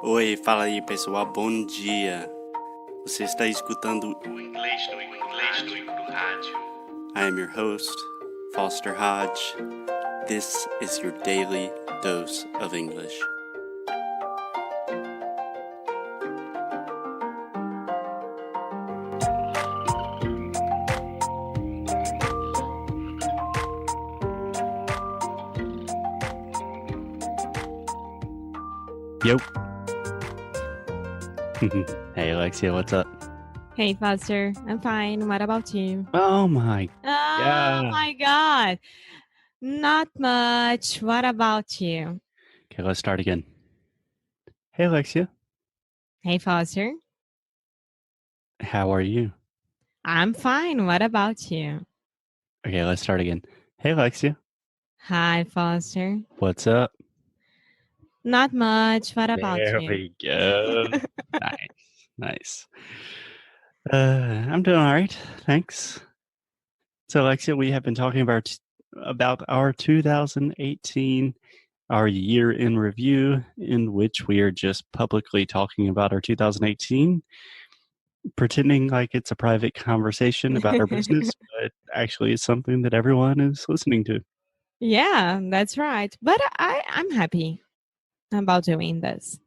Oi, fala aí pessoal, bom dia. Você está escutando O Inglês no Rádio. I am your host, Foster Hodge. This is your daily dose of English. Yo. Hey Alexia, what's up? Hey, Foster. I'm fine. What about you? Oh my Oh my God. Not much. What about you? Okay, let's start again. Hey Alexia, Hey, Foster. how are you? I'm fine. What about you? Okay, let's start again. Hey Alexia, Hi, Foster. what's up? Not much. What about There you? we go. Nice. I'm doing all right, thanks. So, Alexia, we have been talking about our 2018, our year in review, in which we are just publicly talking about our 2018, pretending like it's a private conversation about our business, but actually it's something that everyone is listening to. Yeah, that's right. But I'm happy about doing this.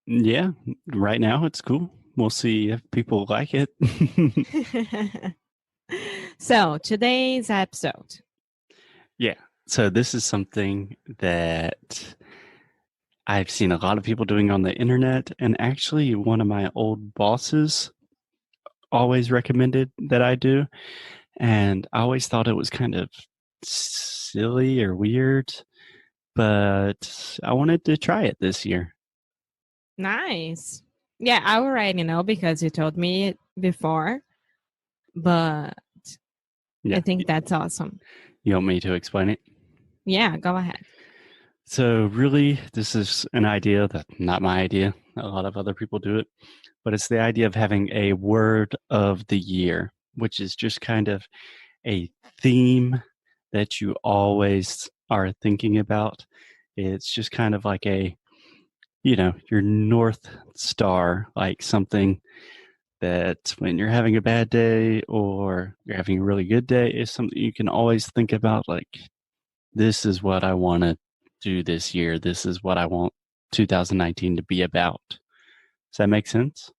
Yeah, right now it's cool. We'll see if people like it. So, today's episode. Yeah. So this is something that I've seen a lot of people doing on the internet, and actually one of my old bosses always recommended that I do, and I always thought it was kind of silly or weird, but I wanted to try it this year. Nice. Yeah, I already know because you told me it before, but Yeah. I think that's awesome. You want me to explain it? Yeah, go ahead. So really, this is an idea that's not my idea. A lot of other people do it, but it's the idea of having a word of the year, which is just kind of a theme that you always are thinking about. It's just kind of like your North Star, like something that when you're having a bad day or you're having a really good day, is something you can always think about, like, this is what I want to do this year. This is what I want 2019 to be about. Does that make sense?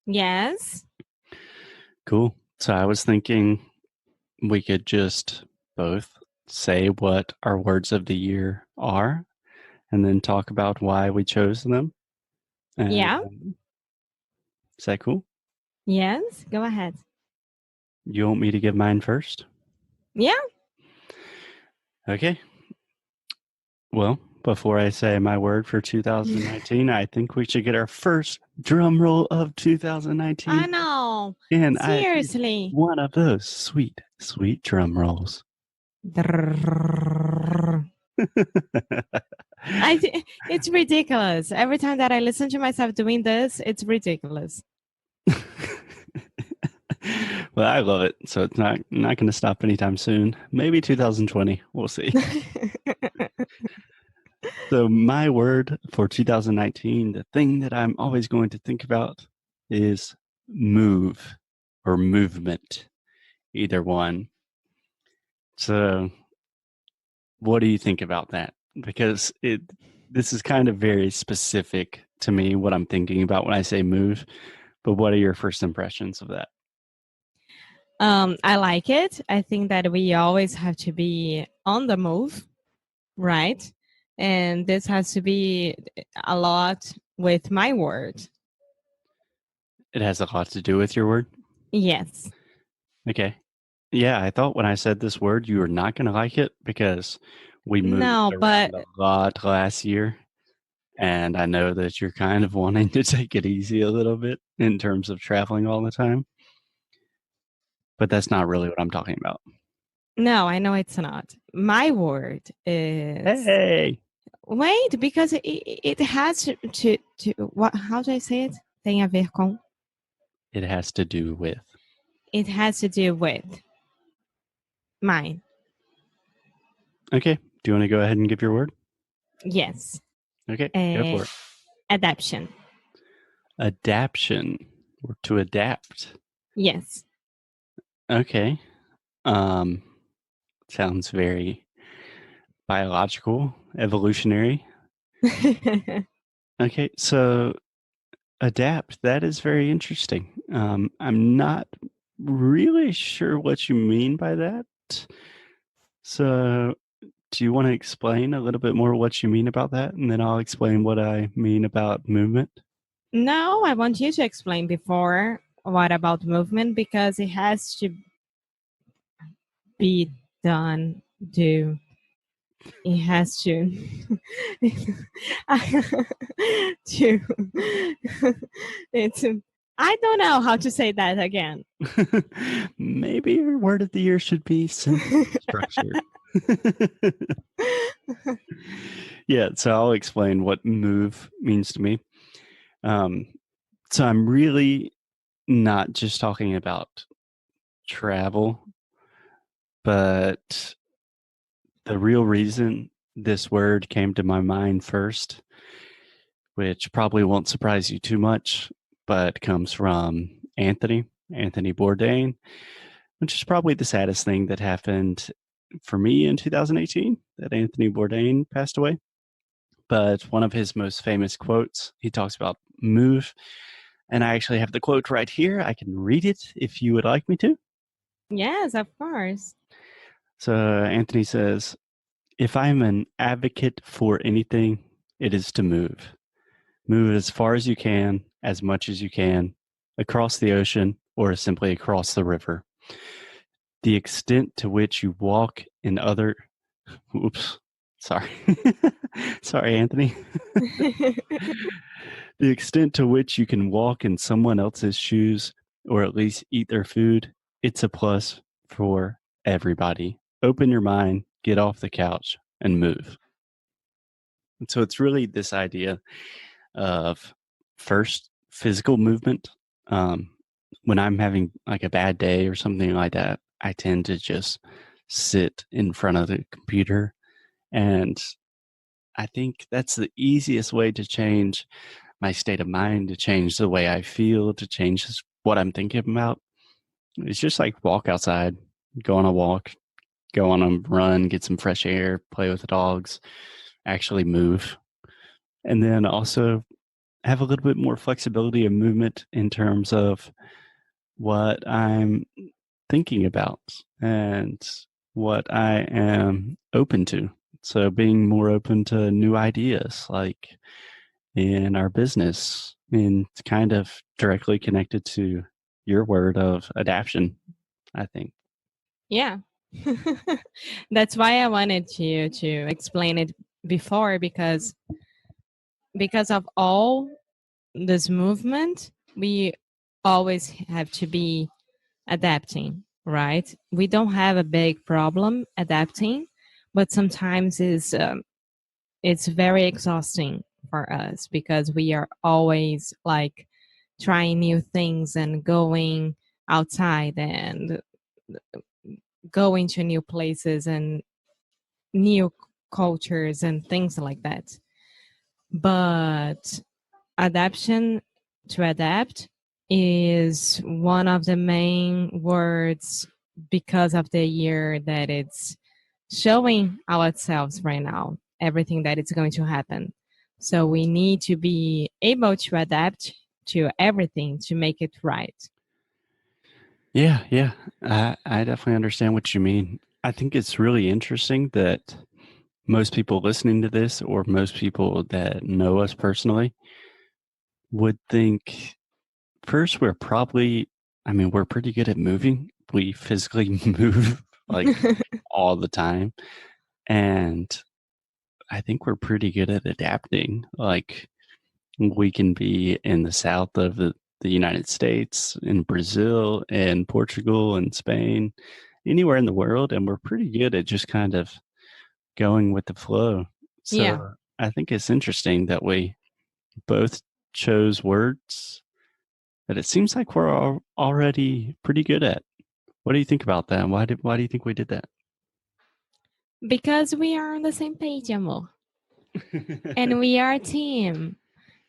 Yes. Cool. So I was thinking we could just both say what our words of the year are and then talk about why we chose them. Yeah. Is that cool? Yes. Go ahead. You want me to give mine first? Yeah. Okay. Well, before I say my word for 2019, I think we should get our first drum roll of 2019. I know. And Seriously. one of those sweet, sweet drum rolls. It's ridiculous. Every time that I listen to myself doing this, it's ridiculous. Well, I love it. So it's not going to stop anytime soon. Maybe 2020. We'll see. So my word for 2019, the thing that I'm always going to think about is move or movement, either one. So what do you think about that? Because this is kind of very specific to me, what I'm thinking about when I say move. But what are your first impressions of that? I like it. I think that we always have to be on the move, right? And this has to be a lot with my word. It has a lot to do with your word? Yes. Okay. Yeah, I thought when I said this word, you were not going to like it because we moved around a lot last year. And I know that you're kind of wanting to take it easy a little bit in terms of traveling all the time. But that's not really what I'm talking about. No, I know it's not. My word is... Hey! Wait, because it has to what? How do I say it? Tem a ver com. It has to do with. It has to do with mine. Okay. Do you want to go ahead and give your word? Yes. Okay, go for it. adaptation. Adaption, or to adapt. Yes. Okay. Sounds very biological, evolutionary. Okay, so adapt, that is very interesting. I'm not really sure what you mean by that. So, do you want to explain a little bit more what you mean about that? And then I'll explain what I mean about movement. No, I want you to explain before what about movement, because it has to be done. It has to to it's I don't know how to say that again. Maybe your word of the year should be sentence structure. Yeah, so I'll explain what move means to me. So I'm really not just talking about travel, but the real reason this word came to my mind first, which probably won't surprise you too much, but comes from Anthony Bourdain, which is probably the saddest thing that happened for me in 2018, that Anthony Bourdain passed away. But one of his most famous quotes, he talks about move. And I actually have the quote right here. I can read it if you would like me to. Yes, of course. So Anthony says, if I'm an advocate for anything, it is to move. Move as far as you can, as much as you can, across the ocean or simply across the river. The extent to which you walk in other... Oops, sorry. Sorry, Anthony. The extent to which you can walk in someone else's shoes or at least eat their food, it's a plus for everybody. Open your mind, get off the couch, and move. And so it's really this idea of first physical movement. When I'm having like a bad day or something like that, I tend to just sit in front of the computer. And I think that's the easiest way to change my state of mind, to change the way I feel, to change what I'm thinking about. It's just like walk outside, go on a walk, go on a run, get some fresh air, play with the dogs, actually move. And then also have a little bit more flexibility of movement in terms of what I'm thinking about and what I am open to. So being more open to new ideas, like in our business, and it's kind of directly connected to your word of adaptation, I think. Yeah. That's why I wanted you to explain it before, because of all this movement, we always have to be adapting, right? We don't have a big problem adapting, but sometimes it's very exhausting for us because we are always like trying new things and going outside and going to new places and new cultures and things like that. But to adapt is one of the main words because of the year that it's showing ourselves right now, everything that is going to happen. So we need to be able to adapt to everything to make it right. Yeah. I definitely understand what you mean. I think it's really interesting that most people listening to this, or most people that know us personally, would think first we're pretty good at moving. We physically move like all the time. And I think we're pretty good at adapting. Like we can be in the south of the United States, in Brazil, and Portugal, and Spain, anywhere in the world, and we're pretty good at just kind of going with the flow. Yeah. So I think it's interesting that we both chose words that it seems like we're already pretty good at. What do you think about that? Why do you think we did that? Because we are on the same page, amor. And we are a team.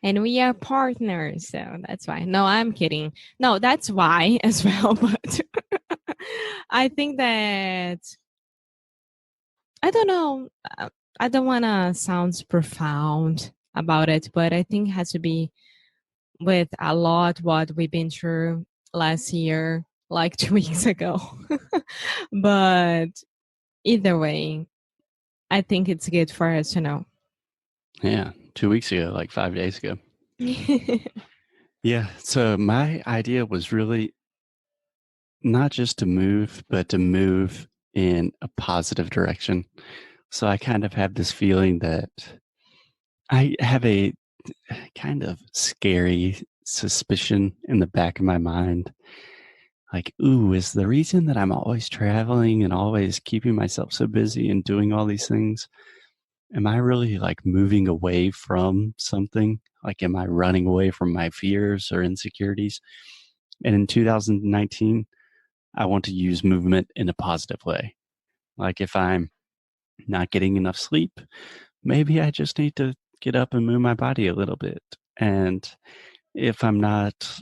And we are partners. So that's why. No, I'm kidding. No, that's why as well. But I think that, I don't know. I don't want to sound profound about it, but I think it has to be with a lot what we've been through last year, like 2 weeks ago. But either way, I think it's good for us to know. Yeah, 2 weeks ago, like 5 days ago. Yeah, so my idea was really not just to move, but to move in a positive direction. So I kind of have this feeling that I have a kind of scary suspicion in the back of my mind. Like, ooh, is the reason that I'm always traveling and always keeping myself so busy and doing all these things, am I really like moving away from something? Like, am I running away from my fears or insecurities? And in 2019, I want to use movement in a positive way. Like, if I'm not getting enough sleep, maybe I just need to get up and move my body a little bit. And if I'm not,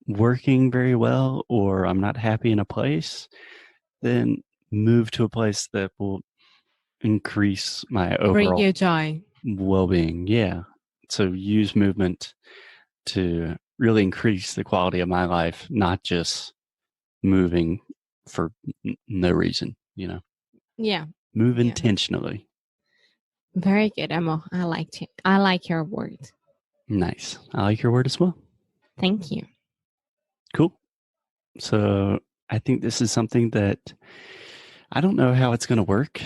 working very well or I'm not happy in a place, then move to a place that will increase my Bring overall you joy. well-being. Yeah. So use movement to really increase the quality of my life, not just moving for no reason, Yeah. move Yeah. intentionally. Very good, Emo. I liked it. I like your word. Nice. I like your word as well. Thank you. Cool. So I think this is something that I don't know how it's going to work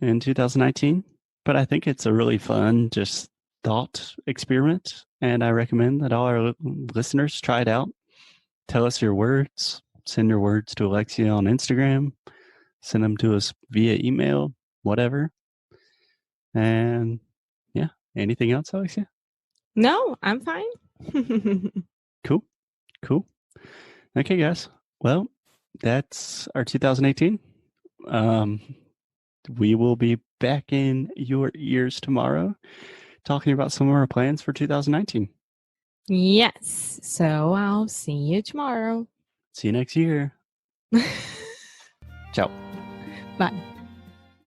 in 2019, but I think it's a really fun, just thought experiment. And I recommend that all our listeners try it out. Tell us your words. Send your words to Alexia on Instagram. Send them to us via email, whatever. And yeah, anything else, Alexia? No, I'm fine. Cool. Cool. Okay, guys. Well, that's our 2018. We will be back in your ears tomorrow talking about some of our plans for 2019. Yes. So I'll see you tomorrow. See you next year. Ciao. Bye.